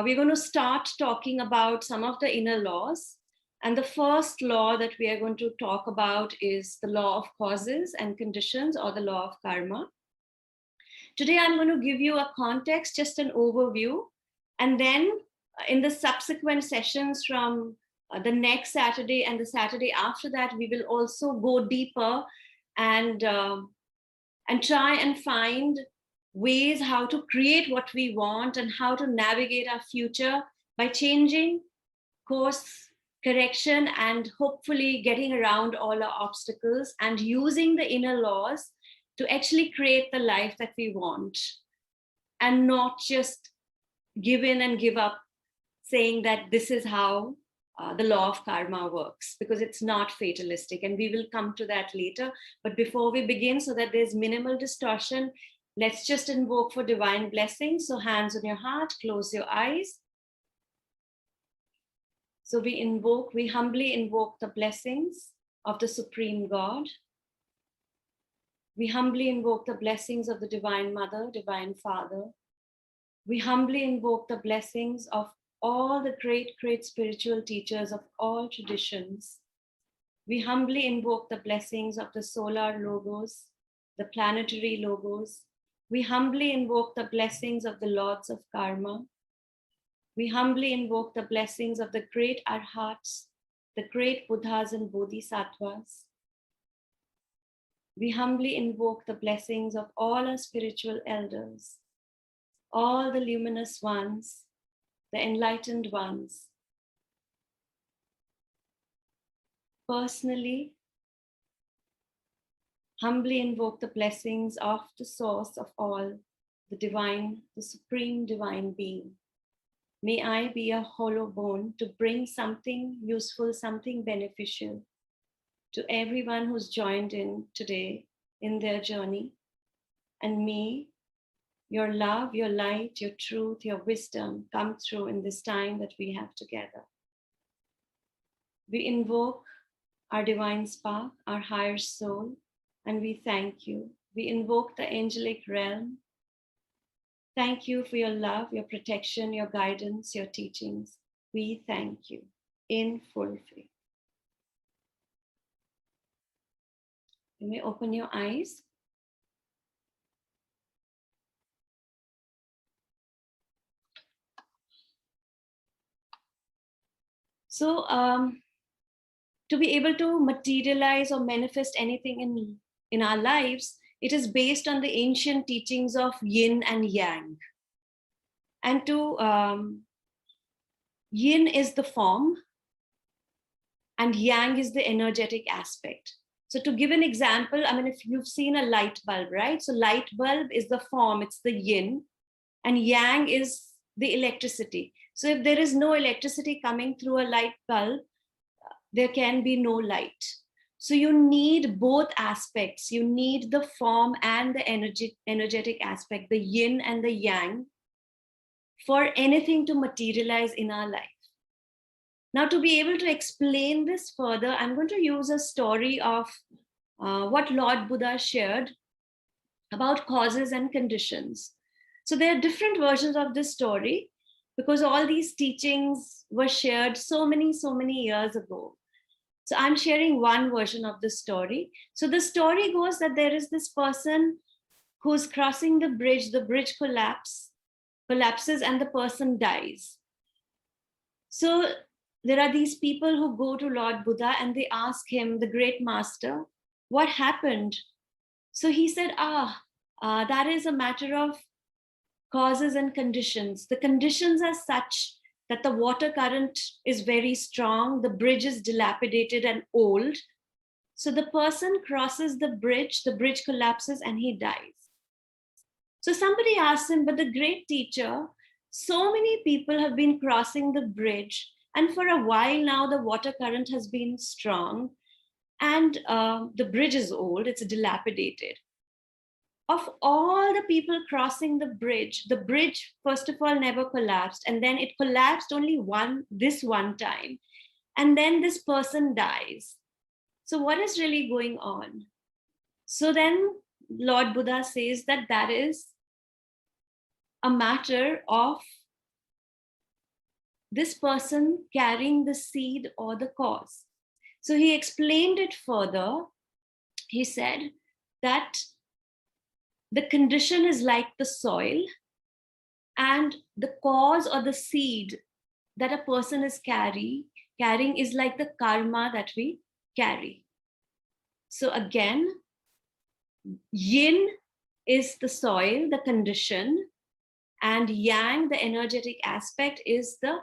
we're going to start talking about some of the inner laws. And the first law that we are going to talk about is the law of causes and conditions, or the law of karma. Today, I'm going to give you a context, just an overview. And then in the subsequent sessions from the next Saturday and the Saturday after that, we will also go deeper and try and find ways how to create what we want and how to navigate our future by changing course correction and hopefully getting around all our obstacles and using the inner laws to actually create the life that we want, and not just give in and give up saying that this is how the law of karma works, because it's not fatalistic, and we will come to that later. But before we begin, so that there's minimal distortion, let's just invoke for divine blessings. So hands on your heart, close your eyes. So we humbly invoke the blessings of the Supreme God. We humbly invoke the blessings of the Divine Mother, Divine Father. We humbly invoke the blessings of all the great, great spiritual teachers of all traditions. We humbly invoke the blessings of the solar logos, the planetary logos. We humbly invoke the blessings of the lords of karma. We humbly invoke the blessings of the great arhats, the great Buddhas and Bodhisattvas. We humbly invoke the blessings of all our spiritual elders, all the luminous ones, the enlightened ones. Personally, humbly invoke the blessings of the source of all, the divine, the supreme divine being. May I be a hollow bone to bring something useful, something beneficial to everyone who's joined in today in their journey. And may your love, your light, your truth, your wisdom come through in this time that we have together. We invoke our divine spark, our higher soul, and we thank you. We invoke the angelic realm. Thank you for your love, your protection, your guidance, your teachings. We thank you in full faith. You may open your eyes. So to be able to materialize or manifest anything in our lives, it is based on the ancient teachings of yin and yang. And yin is the form and yang is the energetic aspect. So to give an example, I mean, if you've seen a light bulb, right? So light bulb is the form, it's the yin, and yang is the electricity. So if there is no electricity coming through a light bulb, there can be no light. So you need both aspects. You need the form and the energetic aspect, the yin and the yang, for anything to materialize in our life. Now, to be able to explain this further, I'm going to use a story of what Lord Buddha shared about causes and conditions. So there are different versions of this story because all these teachings were shared so many years ago. So I'm sharing one version of the story. So the story goes that there is this person who's crossing the bridge collapses and the person dies. So there are these people who go to Lord Buddha and they ask him, the great master, what happened? So he said, that is a matter of causes and conditions. The conditions are such that the water current is very strong, the bridge is dilapidated and old. So the person crosses the bridge collapses and he dies. So somebody asks him, but the great teacher, so many people have been crossing the bridge, and for a while now the water current has been strong and the bridge is old, it's dilapidated. Of all the people crossing the bridge first of all never collapsed, and then it collapsed only this one time, and then this person dies. So what is really going on? So then Lord Buddha says that is a matter of this person carrying the seed or the cause. So he explained it further. He said that the condition is like the soil, and the cause or the seed that a person is carrying is like the karma that we carry. So again, yin is the soil, the condition, and yang, the energetic aspect, is the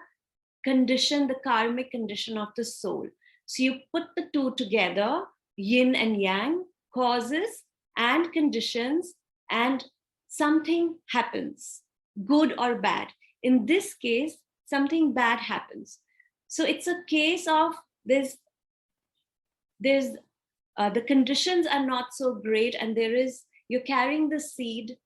condition, the karmic condition of the soul. So you put the two together, yin and yang, causes and conditions, and something happens, good or bad. In this case, something bad happens. So it's a case of there's the conditions are not so great, and you're carrying the seed.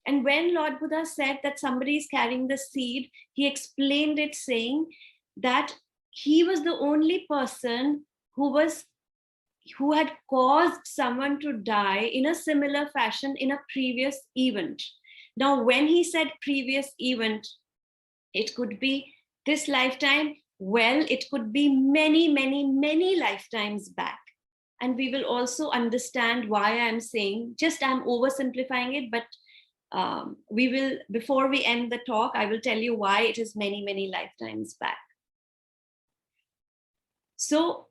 And when Lord Buddha said that somebody is carrying the seed, he explained it saying that he was the only person who had caused someone to die in a similar fashion in a previous event. Now, when he said previous event, it could be this lifetime. Well, it could be many, many, many lifetimes back. And we will also understand why I'm saying, I'm oversimplifying it, but we will, before we end the talk, I will tell you why it is many, many lifetimes back. So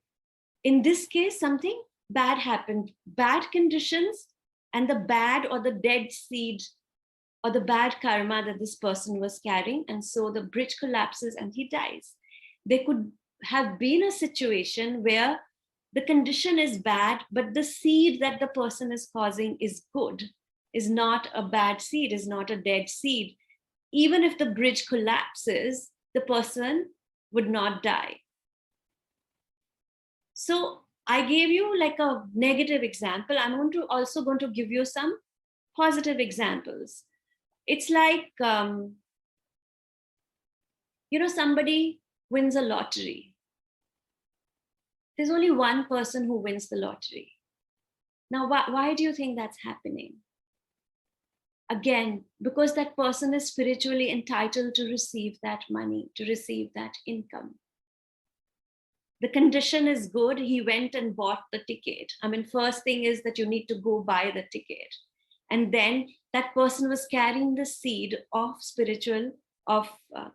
in this case, something bad happened, bad conditions, and the bad or the dead seed or the bad karma that this person was carrying. And so the bridge collapses and he dies. There could have been a situation where the condition is bad, but the seed that the person is causing is good, is not a bad seed, is not a dead seed. Even if the bridge collapses, the person would not die. So I gave you like a negative example. I'm also going to give you some positive examples. It's like, somebody wins a lottery. There's only one person who wins the lottery. Now, why do you think that's happening? Again, because that person is spiritually entitled to receive that money, to receive that income. The condition is good. He went and bought the ticket. First thing is that you need to go buy the ticket. And then that person was carrying the seed of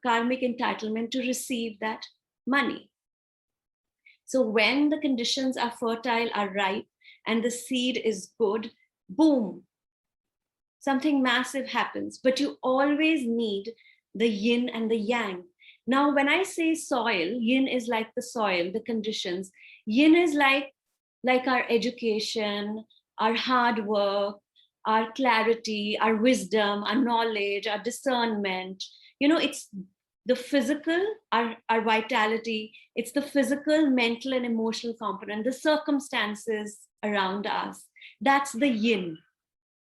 karmic entitlement to receive that money. So when the conditions are fertile, are ripe, and the seed is good, boom, something massive happens. But you always need the yin and the yang. Now, when I say soil, yin is like the soil, the conditions. Yin is like our education, our hard work, our clarity, our wisdom, our knowledge, our discernment. It's the physical, our vitality. It's the physical, mental, and emotional component, the circumstances around us. That's the yin.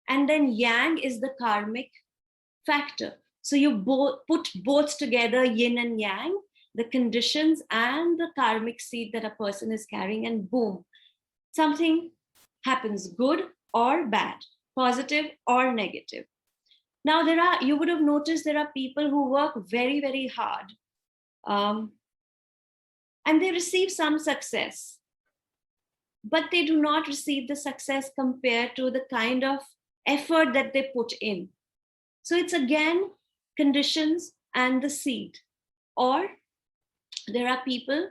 And then yang is the karmic factor. So you put both together, yin and yang, the conditions and the karmic seed that a person is carrying, and boom, something happens, good or bad, positive or negative. Now you would have noticed there are people who work very, very hard, and they receive some success, but they do not receive the success compared to the kind of effort that they put in. So it's again conditions and the seed. Or there are people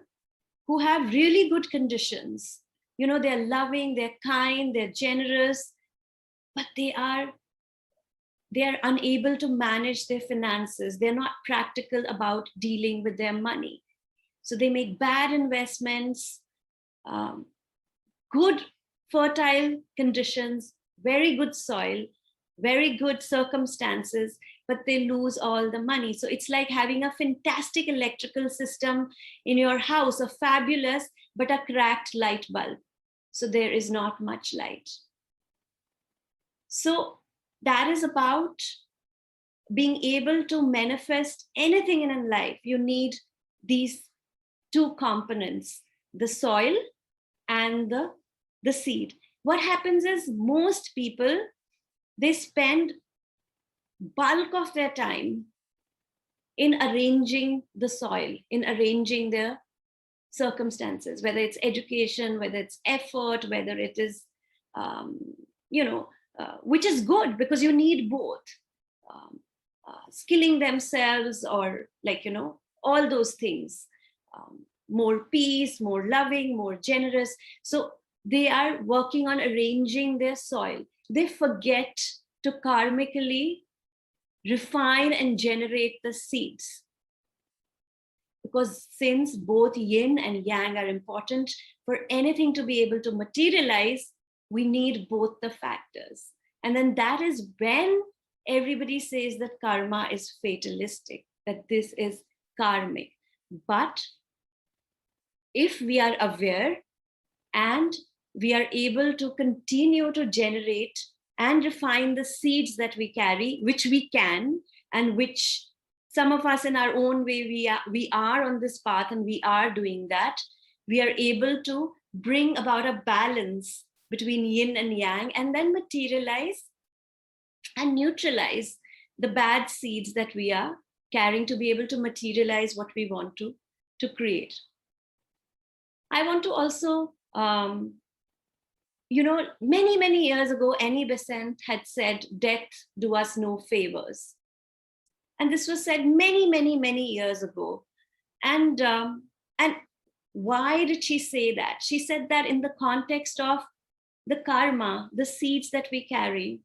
who have really good conditions. They're loving, they're kind, they're generous, but they are unable to manage their finances. They're not practical about dealing with their money. So they make bad investments, good fertile conditions, very good soil, very good circumstances, but they lose all the money. So it's like having a fantastic electrical system in your house, a fabulous, but a cracked light bulb. So there is not much light. So that is about being able to manifest anything in life. You need these two components, the soil and the seed. What happens is most people, they spend bulk of their time in arranging the soil, in arranging their circumstances, whether it's education, whether it's effort, whether it is, um, which is good because you need both. Um, Skilling themselves, or all those things. More peace, more loving, more generous. So they are working on arranging their soil. They forget to karmically refine and generate the seeds. Because since both yin and yang are important for anything to be able to materialize, we need both the factors. And then that is when everybody says that karma is fatalistic, that this is karmic. But if we are aware and we are able to continue to generate and refine the seeds that we carry, which we can, and which some of us in our own way, we are on this path and we are doing that, we are able to bring about a balance between yin and yang, and then materialize and neutralize the bad seeds that we are carrying to be able to materialize what we want to create. I want to also, many years ago, Annie Besant had said, "Death do us no favors." And this was said many years ago. And why did she say that? She said that in the context of the karma, the seeds that we carry,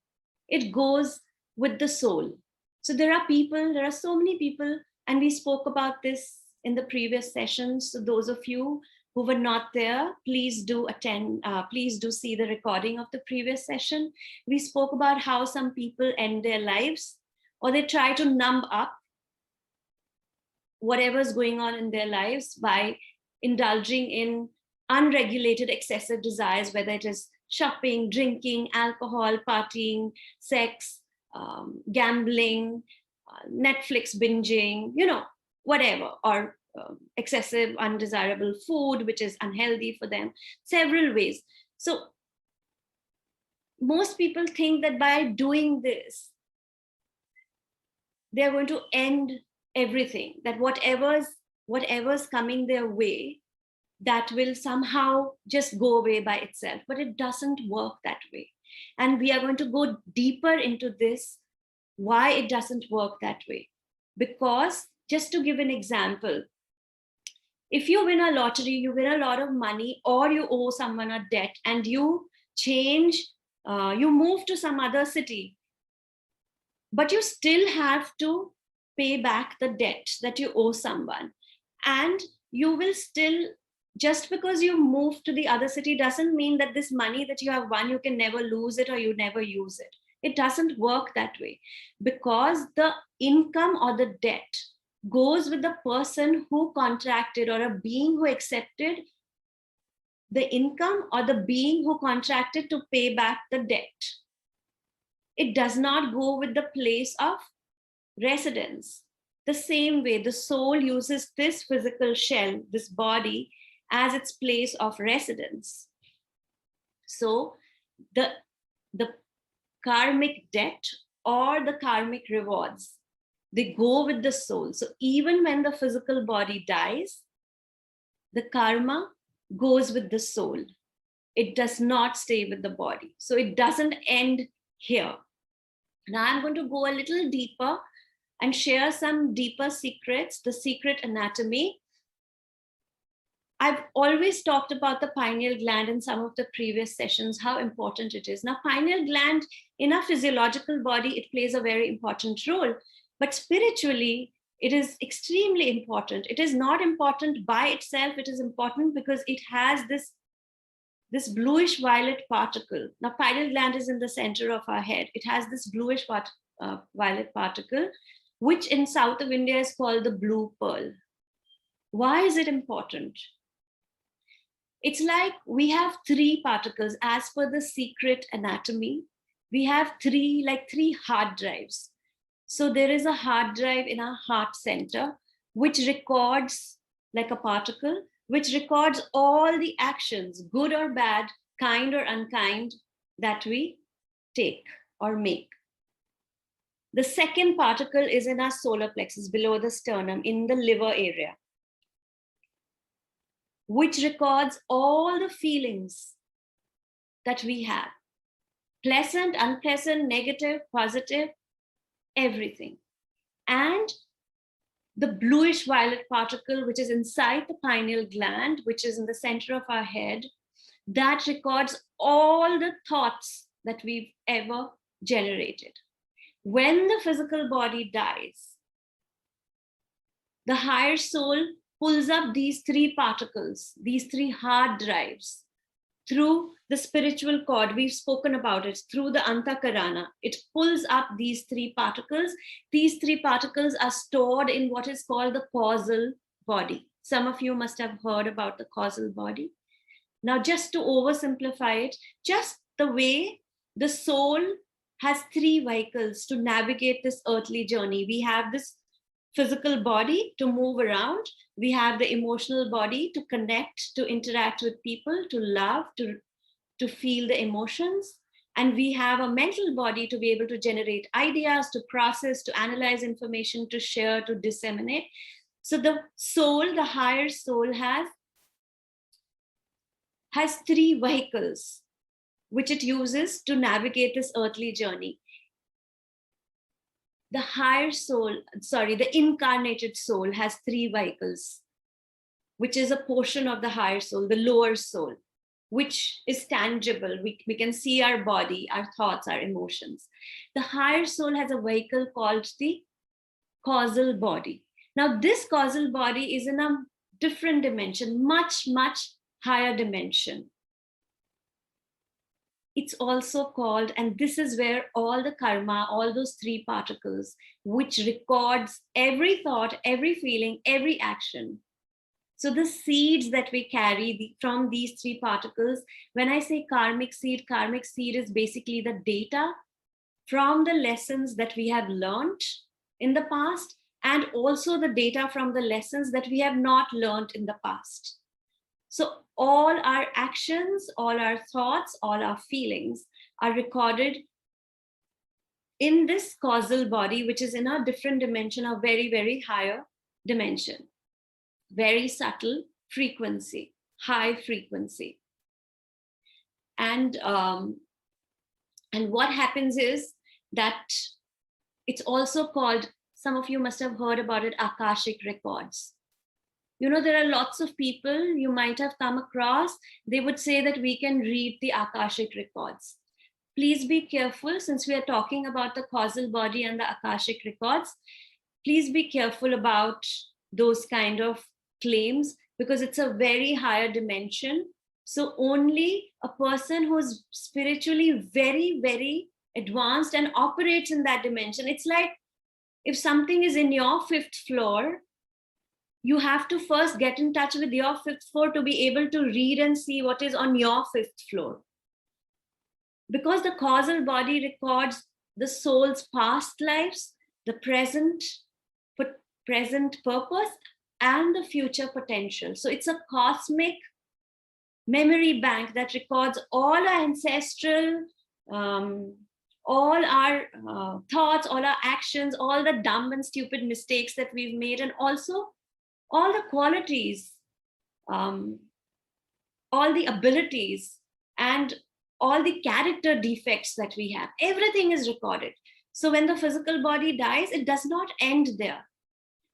it goes with the soul. So there are so many people, and we spoke about this in the previous sessions. So those of you who were not there, please do attend, please do see the recording of the previous session. We spoke about how some people end their lives, or they try to numb up whatever's going on in their lives by indulging in unregulated excessive desires, whether it is shopping, drinking, alcohol, partying, sex, gambling, Netflix binging, whatever, or excessive undesirable food, which is unhealthy for them, several ways. So most people think that by doing this, they're going to end everything, that whatever's coming their way, that will somehow just go away by itself. But it doesn't work that way. And we are going to go deeper into this, why it doesn't work that way. Because, just to give an example, if you win a lottery, you win a lot of money, or you owe someone a debt, and you move to some other city, but you still have to pay back the debt that you owe someone. And you will still, just because you move to the other city doesn't mean that this money that you have won, you can never lose it or you never use it. It doesn't work that way, because the income or the debt goes with the person who contracted, or a being who accepted the income, or the being who contracted to pay back the debt. It does not go with the place of residence. The same way, the soul uses this physical shell, this body, as its place of residence. So the karmic debt or the karmic rewards, they go with the soul. So even when the physical body dies, the karma goes with the soul. It does not stay with the body. So it doesn't end here. Now I'm going to go a little deeper and share some deeper secrets, the secret anatomy. I've always talked about the pineal gland in some of the previous sessions, how important it is. Now, pineal gland in our physiological body, it plays a very important role, but spiritually, it is extremely important. It is not important by itself. It is important because it has this bluish violet particle. Now, pineal gland is in the center of our head. It has this bluish violet particle, which in south of India is called the blue pearl. Why is it important? It's like we have three particles. As per the secret anatomy, we have three hard drives. So there is a hard drive in our heart center, which records, like a particle, which records all the actions, good or bad, kind or unkind, that we take or make. The second particle is in our solar plexus, below the sternum, in the liver area, which records all the feelings that we have. Pleasant, unpleasant, negative, positive, everything. And the bluish violet particle, which is inside the pineal gland, which is in the center of our head, that records all the thoughts that we've ever generated. When the physical body dies, the higher soul pulls up these three particles, these three hard drives, through the spiritual cord. We've spoken about it, through the antakarana. It pulls up these three particles. These three particles are stored in what is called the causal body. Some of you must have heard about the causal body. Now, just to oversimplify it, just the way the soul has three vehicles to navigate this earthly journey. We have this physical body to move around. We have the emotional body to connect, to interact with people, to love, to feel the emotions. And we have a mental body to be able to generate ideas, to process, to analyze information, to share, to disseminate. So the soul, the higher soul, has three vehicles which it uses to navigate this earthly journey. The higher soul, the incarnated soul has three vehicles, which is a portion of the higher soul, the lower soul, which is tangible. We can see our body, our thoughts, our emotions. The higher soul has a vehicle called the causal body. Now, this causal body is in a different dimension, much, much higher dimension. It's also called, and this is where all the karma, all those three particles, which records every thought, every feeling, every action. So the seeds that we carry from these three particles, when I say karmic seed is basically the data from the lessons that we have learned in the past, and also the data from the lessons that we have not learned in the past. So all our actions, all our thoughts, all our feelings are recorded in this causal body, which is in a different dimension, a very, very higher dimension. Very subtle frequency, high frequency. And what happens is that it's also called, some of you must have heard about it, Akashic records. You know, there are lots of people you might have come across, they would say that we can read the Akashic records. Please be careful, since we are talking about the causal body and the Akashic records, please be careful about those kind of claims, because it's a very higher dimension. So only a person who's spiritually very, very advanced and operates in that dimension. It's like if something is in your fifth floor, you have to first get in touch with your fifth floor to be able to read and see what is on your fifth floor. Because the causal body records the soul's past lives, the present purpose, and the future potential. So it's a cosmic memory bank that records all our ancestral, all our thoughts, all our actions, all the dumb and stupid mistakes that we've made, and also all the qualities, all the abilities, and all the character defects that we have. Everything is recorded. So when the physical body dies, it does not end there.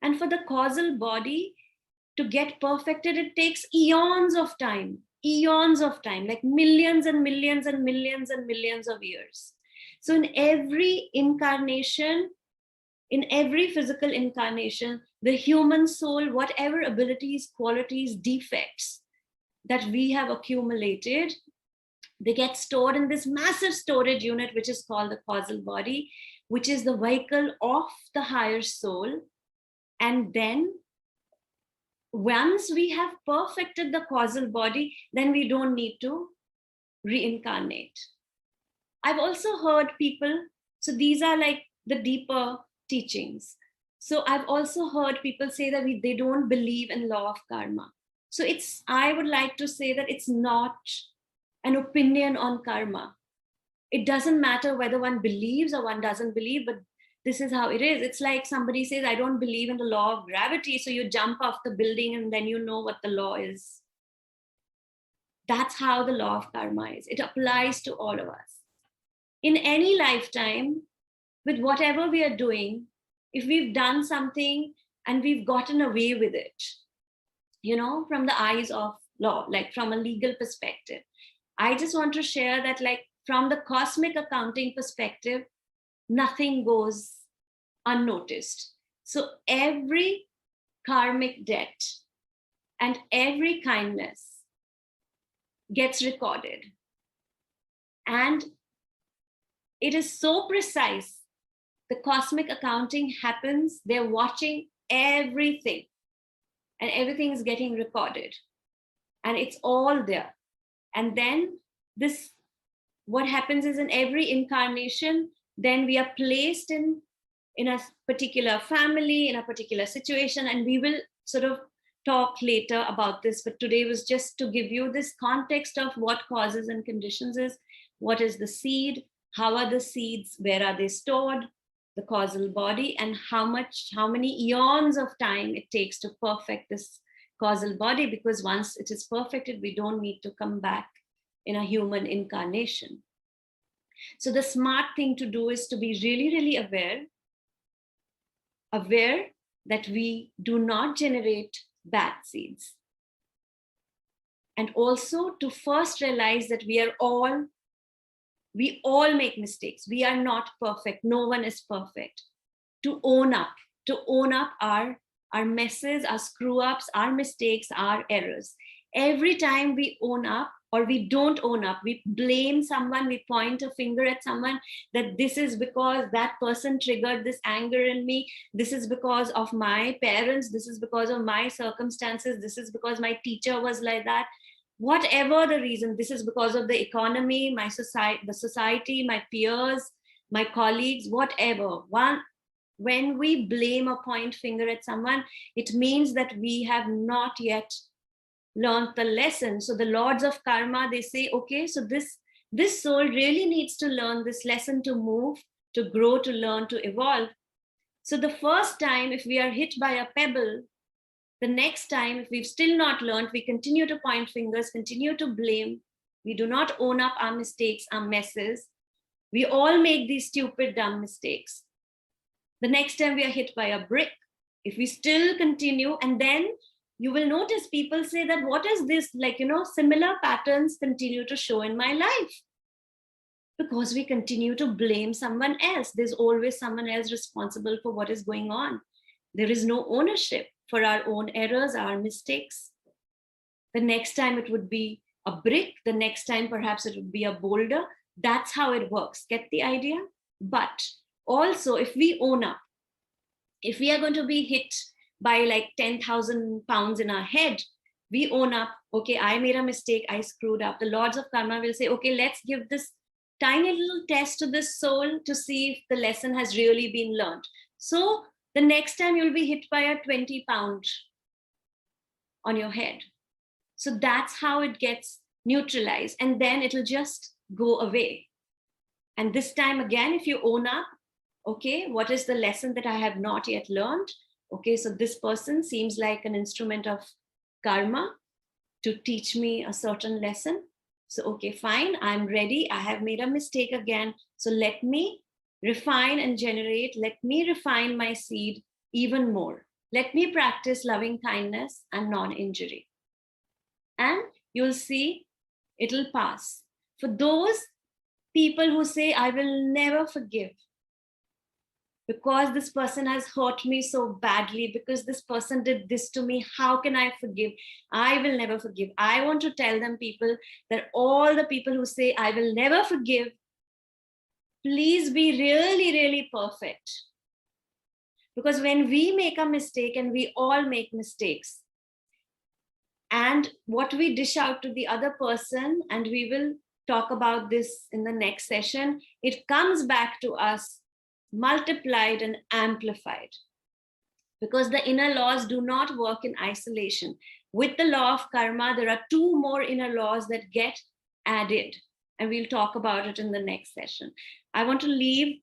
And for the causal body to get perfected, it takes eons of time, like millions and millions and millions and millions of years. So in every incarnation, in every physical incarnation, the human soul, whatever abilities, qualities, defects that we have accumulated, they get stored in this massive storage unit, which is called the causal body, which is the vehicle of the higher soul. And then once we have perfected the causal body, then we don't need to reincarnate. I've also heard people, so these are like the deeper teachings. So I've also heard people say that they don't believe in law of karma. So I would like to say that it's not an opinion on karma. It doesn't matter whether one believes or one doesn't believe, but this is how it is. It's like somebody says, I don't believe in the law of gravity. So you jump off the building and then you know what the law is. That's how the law of karma is. It applies to all of us. In any lifetime, with whatever we are doing, if we've done something and we've gotten away with it, from the eyes of law, like from a legal perspective, I just want to share that, like, from the cosmic accounting perspective, nothing goes unnoticed. So every karmic debt and every kindness gets recorded. And it is so precise. The cosmic accounting happens, they're watching everything, and everything is getting recorded. And it's all there. And then what happens is, in every incarnation, then we are placed in a particular family, in a particular situation, and we will sort of talk later about this, but today was just to give you this context of what causes and conditions is, what is the seed, how are the seeds, where are they stored, the causal body, and how many eons of time it takes to perfect this causal body, because once it is perfected, we don't need to come back in a human incarnation. So the smart thing to do is to be really, really aware that we do not generate bad seeds. And also to first realize that we all make mistakes. We are not perfect. No one is perfect. To own up our messes, our screw ups, our mistakes, our errors. Every time we own up, or we don't own up, we blame someone, we point a finger at someone, that this is because that person triggered this anger in me, this is because of my parents, this is because of my circumstances, this is because my teacher was like that, whatever the reason, this is because of the economy, the society, my peers, my colleagues, whatever. When we blame or point finger at someone, it means that we have not yet learned the lesson. So the lords of karma, they say, okay, so this soul really needs to learn this lesson to move, to grow, to learn, to evolve. So the first time, if we are hit by a pebble, the next time, if we've still not learned, we continue to point fingers, continue to blame, we do not own up our mistakes, our messes. We all make these stupid, dumb mistakes. The next time we are hit by a brick, if we still continue, and then you will notice people say that, what is this? Like, similar patterns continue to show in my life. Because we continue to blame someone else. There's always someone else responsible for what is going on. There is no ownership for our own errors, our mistakes. The next time it would be a brick. The next time perhaps it would be a boulder. That's how it works. Get the idea? But also, if we own up, if we are going to be hit by like 10,000 pounds in our head, we own up, okay, I made a mistake, I screwed up. The lords of karma will say, okay, let's give this tiny little test to this soul to see if the lesson has really been learned. So the next time you'll be hit by a 20-pound on your head. So that's how it gets neutralized, and then it'll just go away. And this time again, if you own up, okay, what is the lesson that I have not yet learned? Okay, so this person seems like an instrument of karma to teach me a certain lesson. So, okay, fine, I'm ready. I have made a mistake again. So let me refine and generate. Let me refine my seed even more. Let me practice loving kindness and non-injury. And you'll see it'll pass. For those people who say, I will never forgive, because this person has hurt me so badly, because this person did this to me, how can I forgive? I will never forgive. I want to tell them, people, that all the people who say, I will never forgive, please be really, really perfect. Because when we make a mistake, and we all make mistakes, and what we dish out to the other person, and we will talk about this in the next session, it comes back to us multiplied and amplified, because the inner laws do not work in isolation. With the law of karma, there are two more inner laws that get added, and we'll talk about it in the next session. I want to leave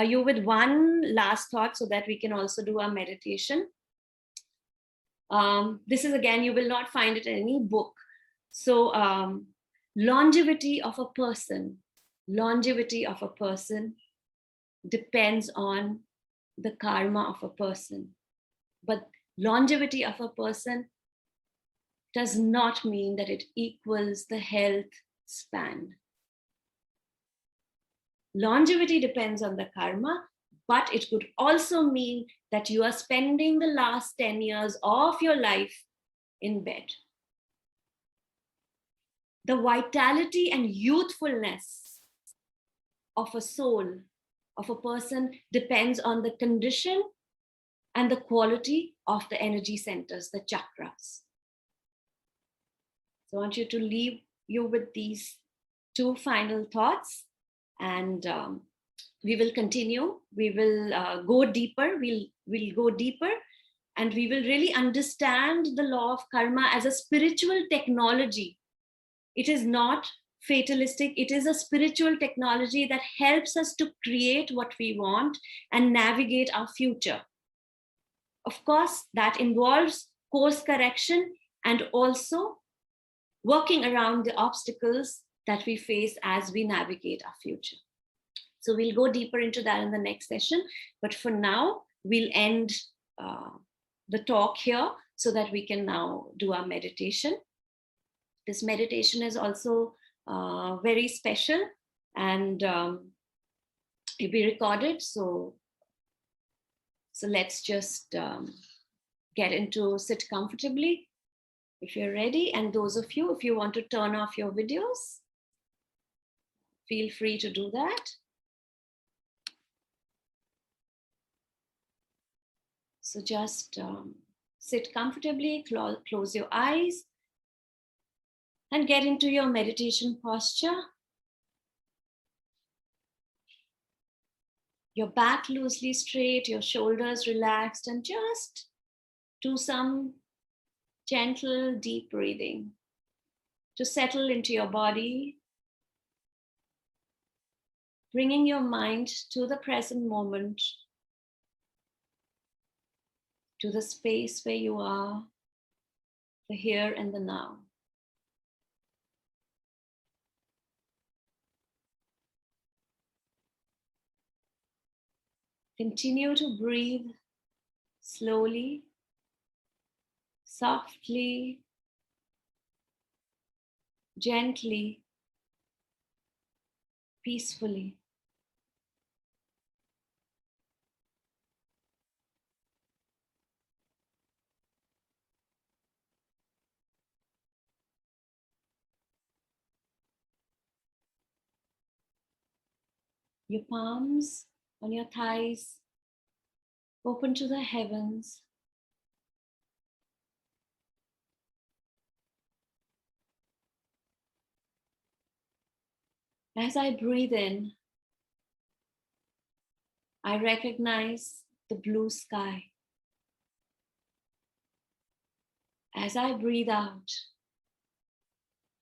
you with one last thought so that we can also do our meditation. This is, again, you will not find it in any book. So longevity of a person depends on the karma of a person. But longevity of a person does not mean that it equals the health span. Longevity depends on the karma, but it could also mean that you are spending the last 10 years of your life in bed. The vitality and youthfulness of a soul, of a person, depends on the condition and the quality of the energy centers, the chakras. So I want you to leave you with these two final thoughts, and we will continue. We will go deeper. We'll go deeper, and we will really understand the law of karma as a spiritual technology. It is not fatalistic. It is a spiritual technology that helps us to create what we want and navigate our future. Of course, that involves course correction and also working around the obstacles that we face as we navigate our future. So we'll go deeper into that in the next session. But for now, we'll end the talk here so that we can now do our meditation. This meditation is also very special, and it'll be recorded. So let's just get into, sit comfortably if you're ready. And those of you, if you want to turn off your videos, feel free to do that. So just sit comfortably, close your eyes, and get into your meditation posture. Your back loosely straight, your shoulders relaxed, and just do some gentle, deep breathing to settle into your body, bringing your mind to the present moment, to the space where you are, the here and the now. Continue to breathe slowly, softly, gently, peacefully. Your palms on your thighs open to the heavens. As I breathe in, I recognize the blue sky. As I breathe out,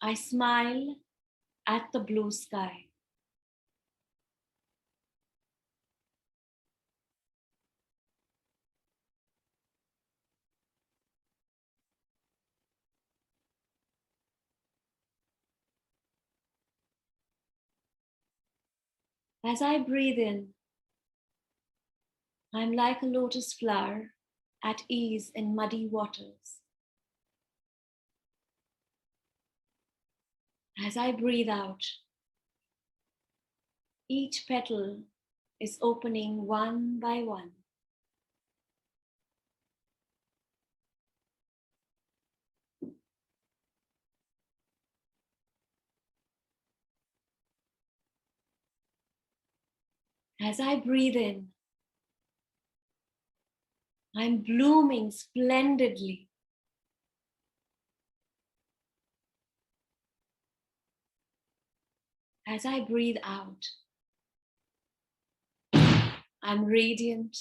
I smile at the blue sky. As I breathe in, I'm like a lotus flower at ease in muddy waters. As I breathe out, each petal is opening one by one. As I breathe in, I'm blooming splendidly. As I breathe out, I'm radiant,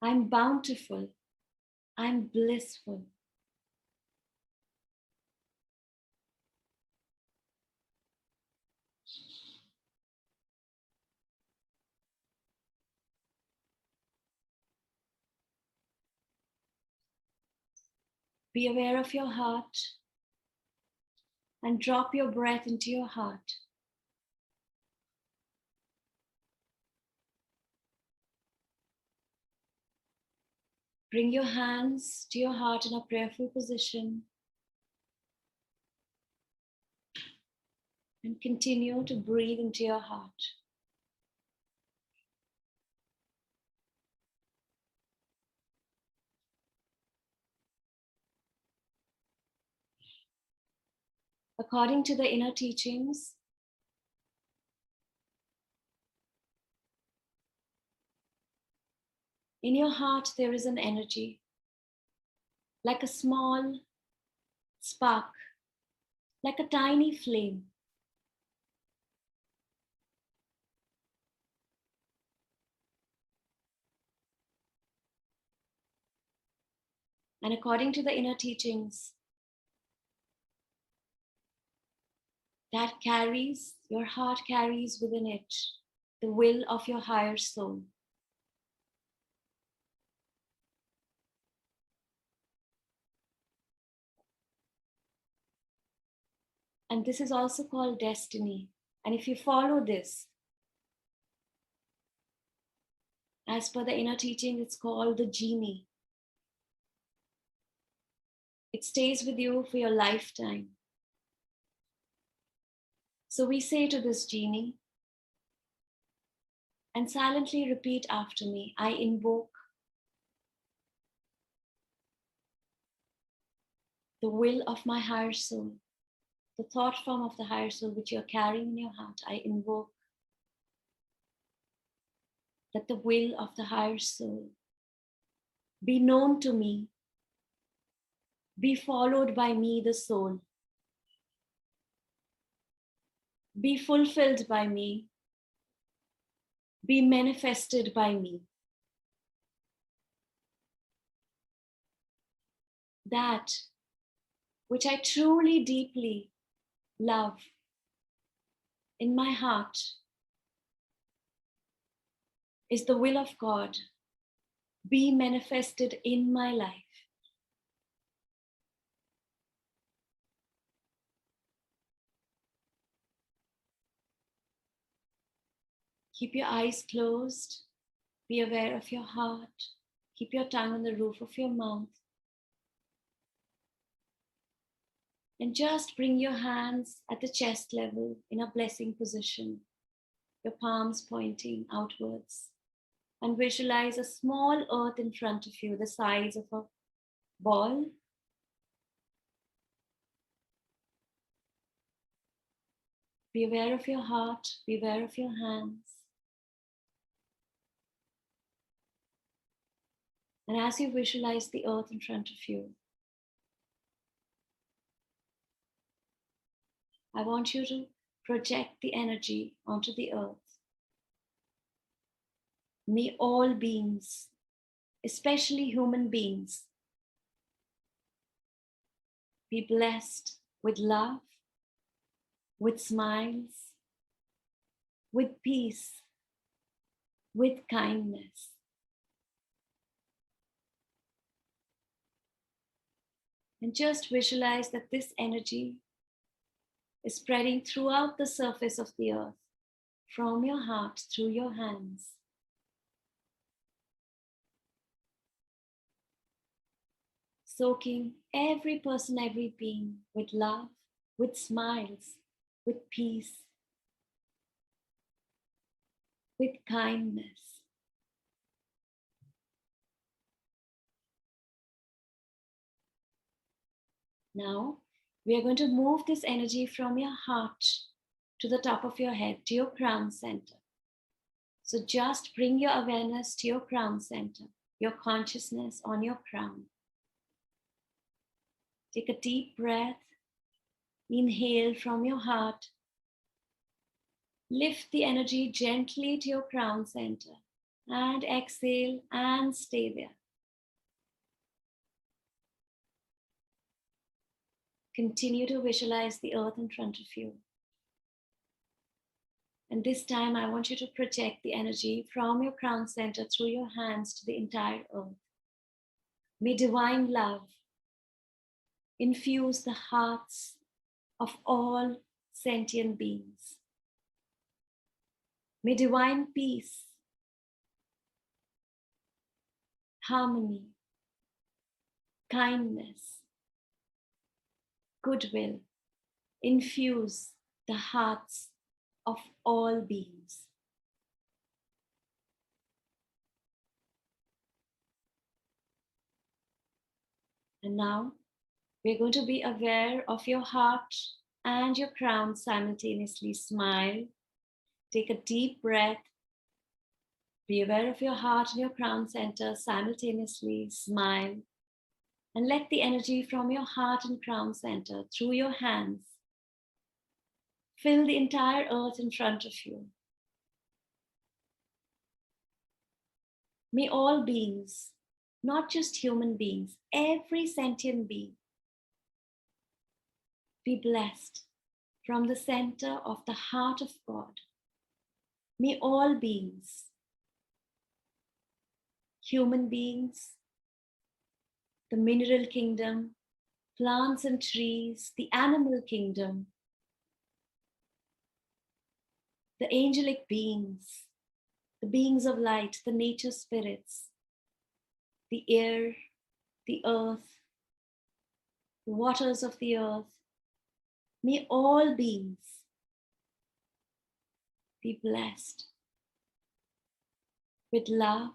I'm bountiful, I'm blissful. Be aware of your heart and drop your breath into your heart. Bring your hands to your heart in a prayerful position and continue to breathe into your heart. According to the inner teachings, in your heart there is an energy, like a small spark, like a tiny flame. And according to the inner teachings, your heart carries within it the will of your higher soul. And this is also called destiny. And if you follow this, as per the inner teaching, it's called the genie. It stays with you for your lifetime. So we say to this genie, and silently repeat after me, I invoke the will of my higher soul, the thought form of the higher soul which you're carrying in your heart. I invoke that the will of the higher soul be known to me, be followed by me, the soul, be fulfilled by me, be manifested by me. That which I truly, deeply love in my heart is the will of God, be manifested in my life. Keep your eyes closed. Be aware of your heart. Keep your tongue on the roof of your mouth. And just bring your hands at the chest level in a blessing position, your palms pointing outwards. And visualize a small earth in front of you, the size of a ball. Be aware of your heart. Be aware of your hands. And as you visualize the earth in front of you, I want you to project the energy onto the earth. May all beings, especially human beings, be blessed with love, with smiles, with peace, with kindness. And just visualize that this energy is spreading throughout the surface of the earth, from your heart through your hands. Soaking every person, every being with love, with smiles, with peace, with kindness. Now, we are going to move this energy from your heart to the top of your head, to your crown center. So just bring your awareness to your crown center, your consciousness on your crown. Take a deep breath. Inhale from your heart. Lift the energy gently to your crown center and exhale and stay there. Continue to visualize the earth in front of you. And this time I want you to project the energy from your crown center through your hands to the entire earth. May divine love infuse the hearts of all sentient beings. May divine peace, harmony, kindness, goodwill infuse the hearts of all beings. And now we're going to be aware of your heart and your crown simultaneously. Smile, take a deep breath. Be aware of your heart and your crown center simultaneously. Smile, and let the energy from your heart and crown center through your hands fill the entire earth in front of you. May all beings, not just human beings, every sentient being, be blessed from the center of the heart of God. May all beings, human beings, the mineral kingdom, plants and trees, the animal kingdom, the angelic beings, the beings of light, the nature spirits, the air, the earth, the waters of the earth, may all beings be blessed with love,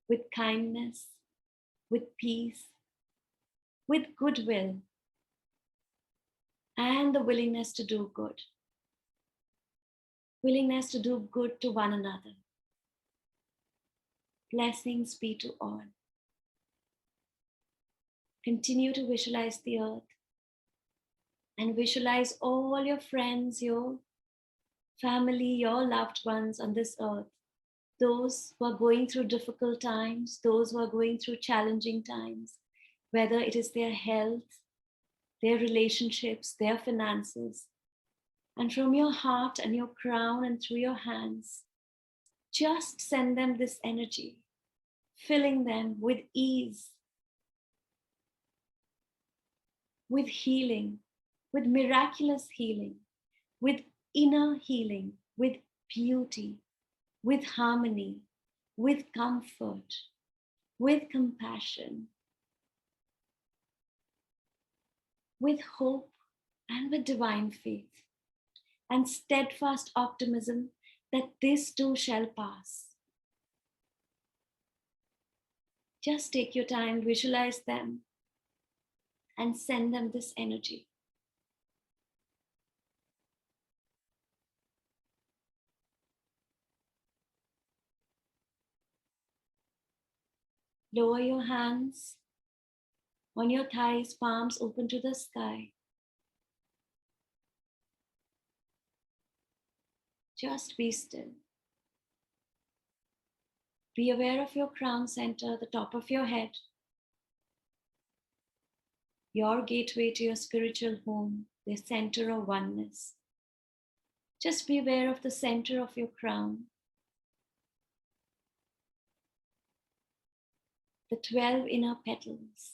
with kindness, with peace, with goodwill, and the willingness to do good. Willingness to do good to one another. Blessings be to all. Continue to visualize the earth and visualize all your friends, your family, your loved ones on this earth. Those who are going through difficult times, those who are going through challenging times, whether it is their health, their relationships, their finances. And from your heart and your crown and through your hands, just send them this energy, filling them with ease, with healing, with miraculous healing, with inner healing, with beauty, with harmony, with comfort, with compassion, with hope, and with divine faith, and steadfast optimism that this too shall pass. Just take your time, visualize them, and send them this energy. Lower your hands on your thighs, palms open to the sky. Just be still. Be aware of your crown center, the top of your head, your gateway to your spiritual home, the center of oneness. Just be aware of the center of your crown, the 12 inner petals,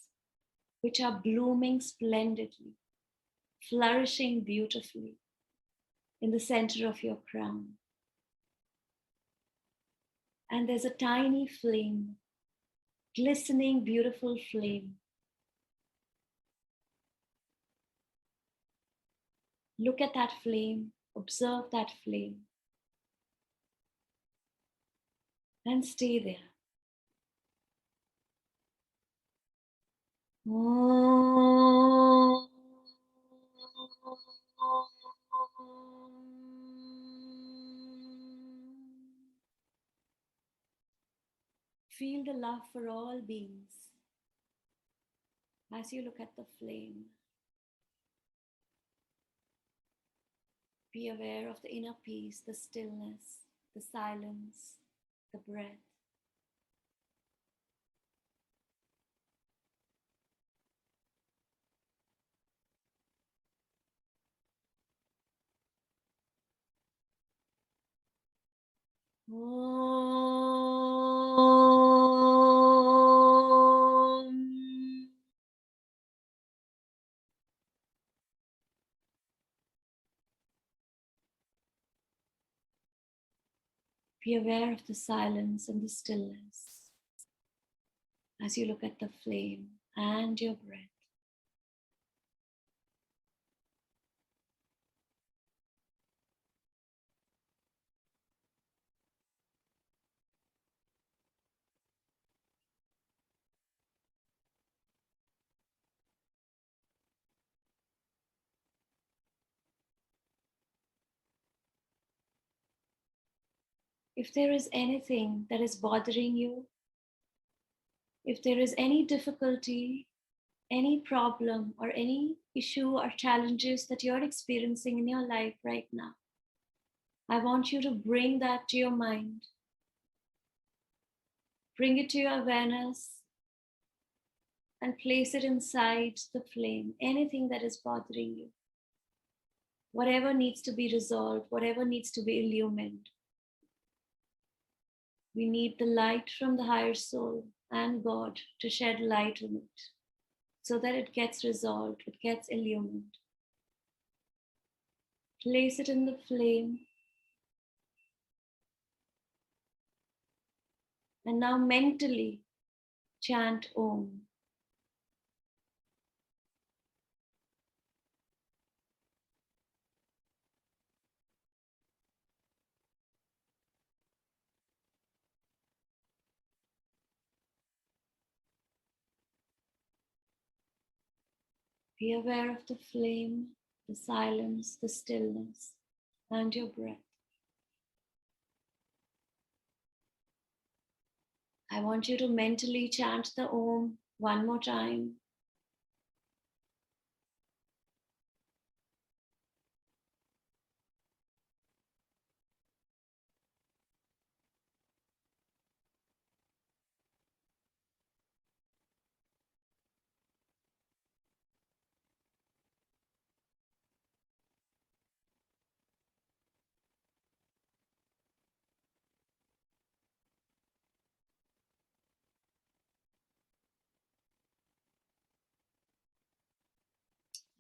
which are blooming splendidly, flourishing beautifully in the center of your crown. And there's a tiny flame, glistening, beautiful flame. Look at that flame, observe that flame, and stay there. Feel the love for all beings as you look at the flame. Be aware of the inner peace, the stillness, the silence, the breath. Be aware of the silence and the stillness as you look at the flame and your breath. If there is anything that is bothering you, if there is any difficulty, any problem, or any issue or challenges that you're experiencing in your life right now, I want you to bring that to your mind. Bring it to your awareness and place it inside the flame. Anything that is bothering you, whatever needs to be resolved, whatever needs to be illumined. We need the light from the higher soul and God to shed light on it so that it gets resolved, it gets illumined. Place it in the flame. And now mentally chant Om. Be aware of the flame, the silence, the stillness, and your breath. I want you to mentally chant the Om one more time.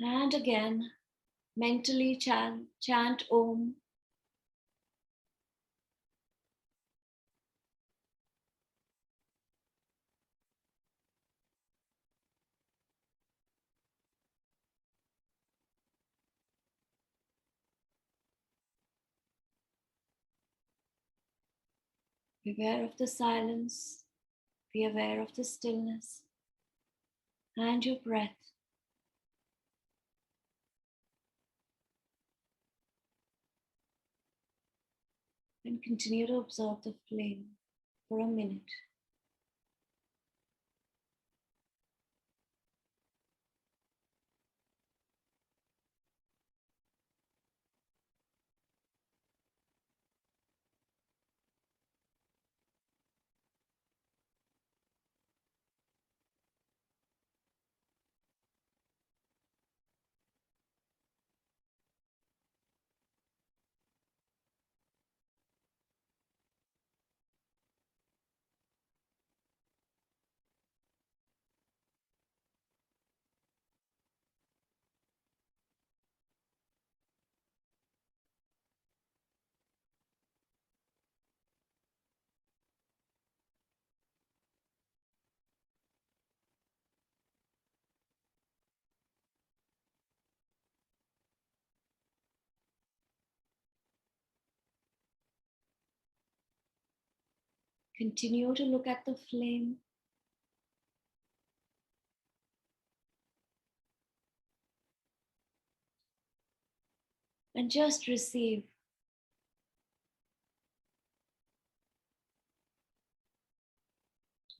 And again, mentally chant Om. Be aware of the silence. Be aware of the stillness and your breath. And continue to observe the flame for a minute. Continue to look at the flame. And just receive.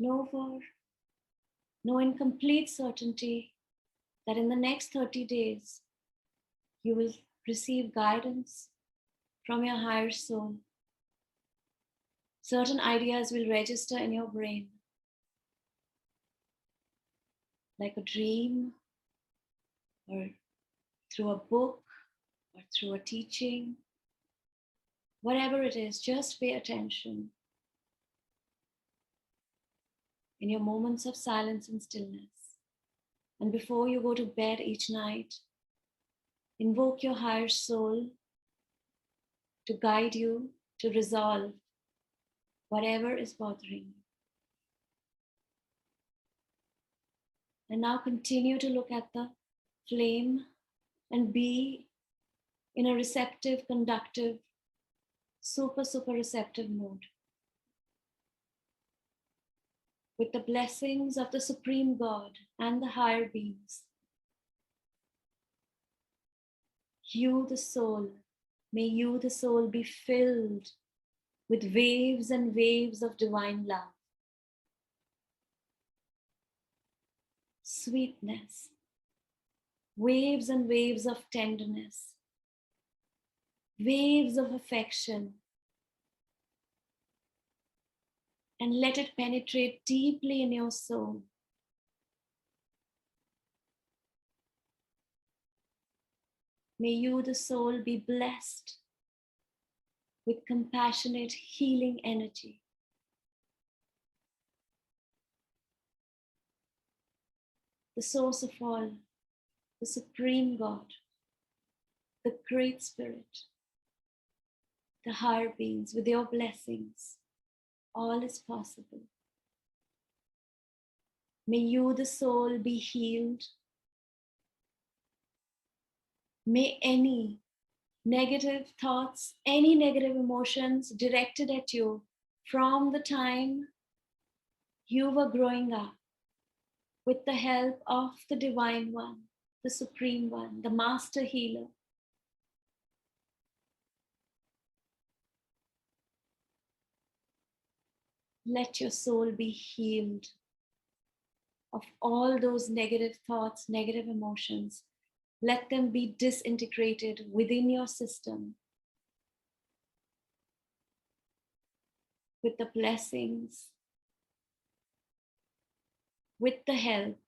Know in complete certainty that in the next 30 days, you will receive guidance from your higher soul. Certain ideas will register in your brain, like a dream, or through a book, or through a teaching. Whatever it is, just pay attention in your moments of silence and stillness. And before you go to bed each night, invoke your higher soul to guide you to resolve whatever is bothering you. And now continue to look at the flame and be in a receptive, conductive, super receptive mode. With the blessings of the Supreme God and the higher beings, you, the soul, may you, the soul, be filled with waves and waves of divine love, sweetness, waves and waves of tenderness, waves of affection, and let it penetrate deeply in your soul. May you, the soul, be blessed with compassionate, healing energy. The source of all, the Supreme God, the Great Spirit, the higher beings, with your blessings, all is possible. May you, the soul, be healed. May any negative thoughts, any negative emotions directed at you from the time you were growing up, with the help of the Divine One, the Supreme One, the Master Healer, let your soul be healed of all those negative thoughts, negative emotions. Let them be disintegrated within your system with the blessings, with the help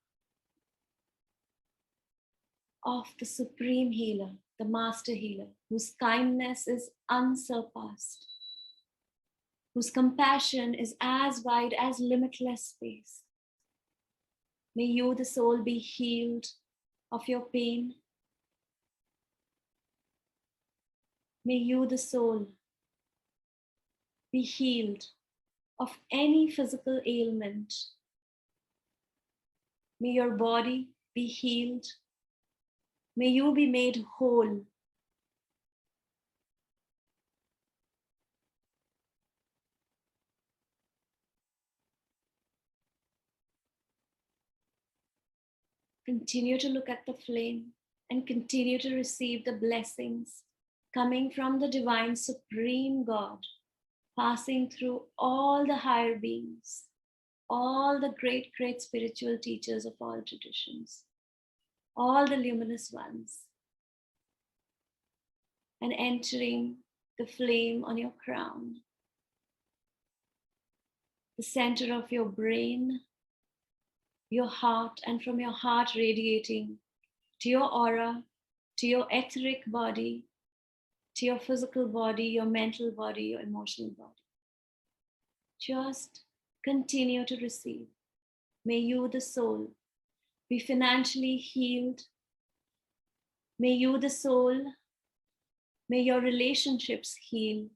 of the Supreme Healer, the Master Healer, whose kindness is unsurpassed, whose compassion is as wide as limitless space. May you, the soul, be healed of your pain. May you, the soul, be healed of any physical ailment. May your body be healed. May you be made whole. Continue to look at the flame and continue to receive the blessings coming from the divine Supreme God, passing through all the higher beings, all the great spiritual teachers of all traditions, all the luminous ones, and entering the flame on your crown, the center of your brain, your heart, and from your heart radiating to your aura, to your etheric body, to your physical body, your mental body, your emotional body. Just continue to receive. May you, the soul, be financially healed. May you, the soul, may your relationships heal.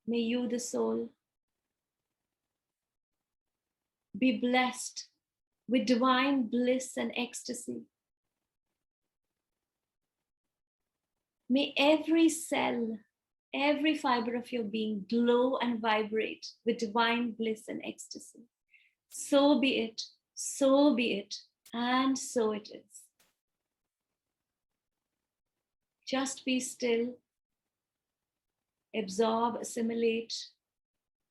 May you, the soul, be blessed with divine bliss and ecstasy. May every cell, every fiber of your being glow and vibrate with divine bliss and ecstasy. So be it, and so it is. Just be still, absorb, assimilate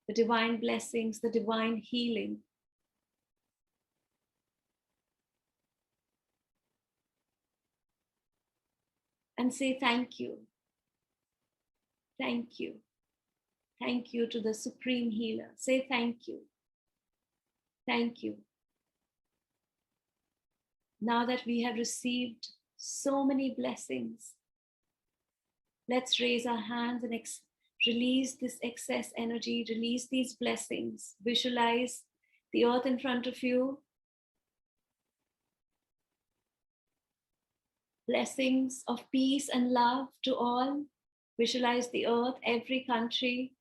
the divine blessings, the divine healing. And say thank you. Thank you. Thank you to the Supreme Healer. Say thank you. Thank you. Now that we have received so many blessings, let's raise our hands and release this excess energy, release these blessings. Visualize the earth in front of you. Blessings of peace and love to all. Visualize the earth, every country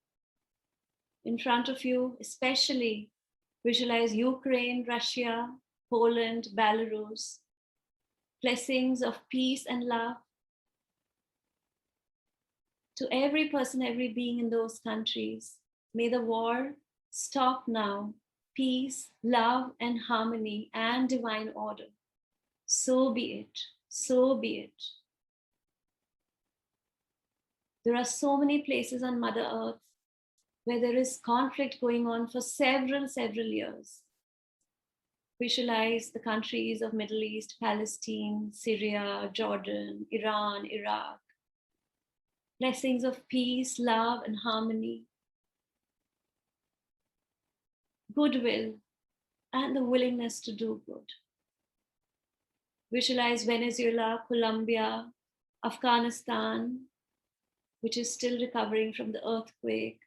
in front of you, especially visualize Ukraine, Russia, Poland, Belarus. Blessings of peace and love to every person, every being in those countries. May the war stop now. Peace, love, and harmony and divine order. So be it. So be it. There are so many places on Mother Earth where there is conflict going on for several years. Visualize the countries of Middle East, Palestine, Syria, Jordan, Iran, Iraq. Blessings of peace, love, and harmony. Goodwill and the willingness to do good. Visualize Venezuela, Colombia, Afghanistan, which is still recovering from the earthquake.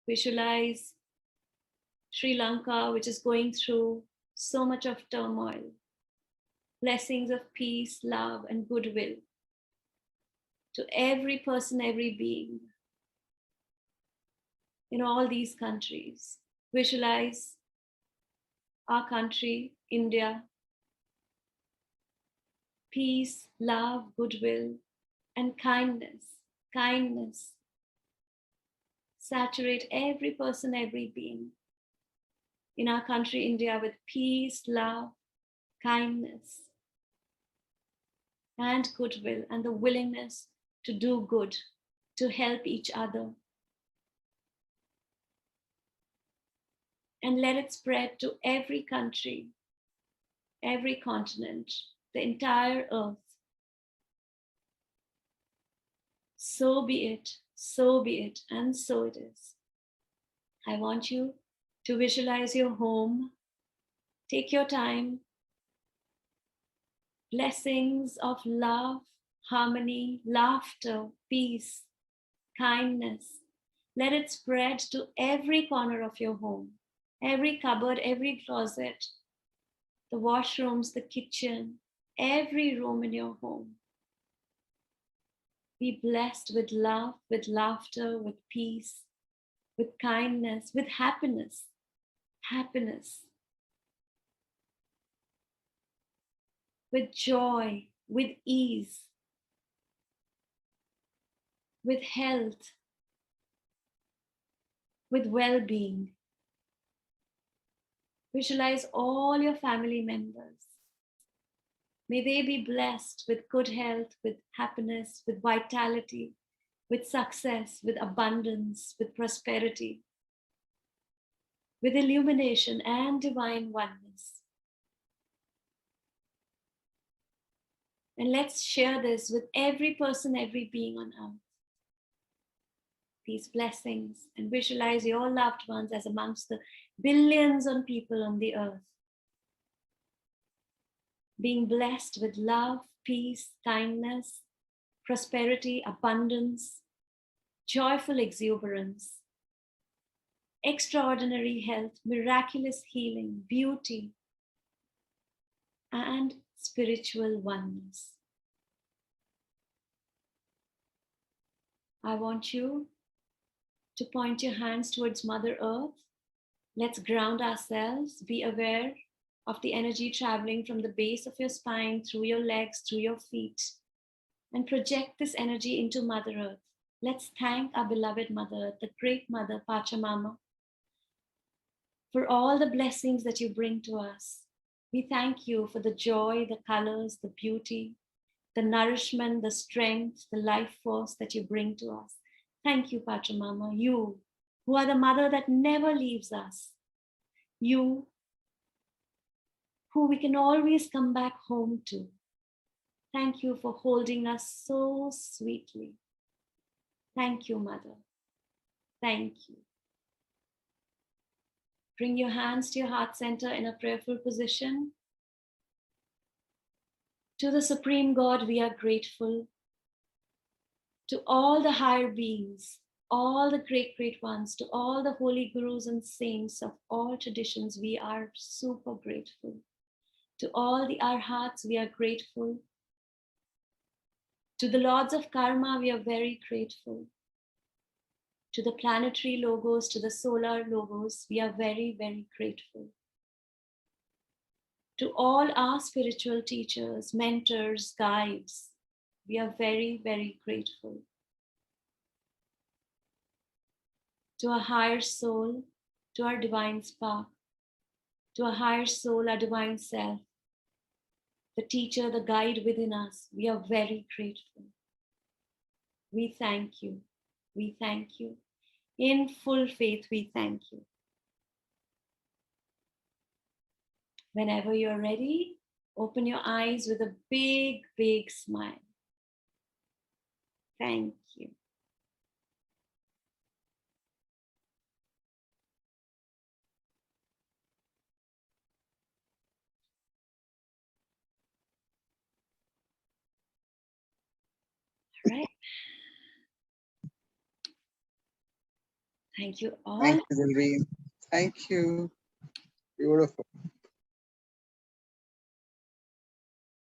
Visualize Sri Lanka, which is going through so much of turmoil. Blessings of peace, love, and goodwill to every person, every being in all these countries. Visualize our country, India. Peace, love, goodwill, and kindness. Kindness. Saturate every person, every being in our country, India, with peace, love, kindness, and goodwill, and the willingness to do good, to help each other. And let it spread to every country, every continent, the entire earth. So be it, and so it is. I want you to visualize your home. Take your time. Blessings of love, harmony, laughter, peace, kindness. Let it spread to every corner of your home, every cupboard, every closet, the washrooms, the kitchen, every room in your home. Be blessed with love, with laughter, with peace, with kindness, with happiness. Happiness. With joy, with ease, with health, with well-being. Visualize all your family members. May they be blessed with good health, with happiness, with vitality, with success, with abundance, with prosperity, with illumination and divine oneness. And let's share this with every person, every being on earth. These blessings, and visualize your loved ones as amongst the billions of people on the earth, being blessed with love, peace, kindness, prosperity, abundance, joyful exuberance, extraordinary health, miraculous healing, beauty, and spiritual oneness. I want you to point your hands towards Mother Earth. Let's ground ourselves. Be aware of the energy traveling from the base of your spine, through your legs, through your feet, and project this energy into Mother Earth. Let's thank our beloved Mother Earth, the great Mother, Pachamama, for all the blessings that you bring to us. We thank you for the joy, the colors, the beauty, the nourishment, the strength, the life force that you bring to us. Thank you, Pachamama, you who are the mother that never leaves us. You who we can always come back home to. Thank you for holding us so sweetly. Thank you, Mother. Thank you. Bring your hands to your heart center in a prayerful position. To the Supreme God, we are grateful. To all the higher beings, all the great, great ones, to all the holy gurus and saints of all traditions, we are super grateful. To all the arhats, we are grateful. To the lords of karma, we are very grateful. To the planetary logos, to the solar logos, we are very, very grateful. To all our spiritual teachers, mentors, guides, we are very, very grateful. To our higher soul, to our divine spark, to our higher soul, our divine self, the teacher, the guide within us, we are very grateful. We thank you. We thank you. In full faith, we thank you. Whenever you're ready, open your eyes with a big, big smile. Thank you. All right. Thank you all. Thank you, Dilvi. Thank you. Beautiful.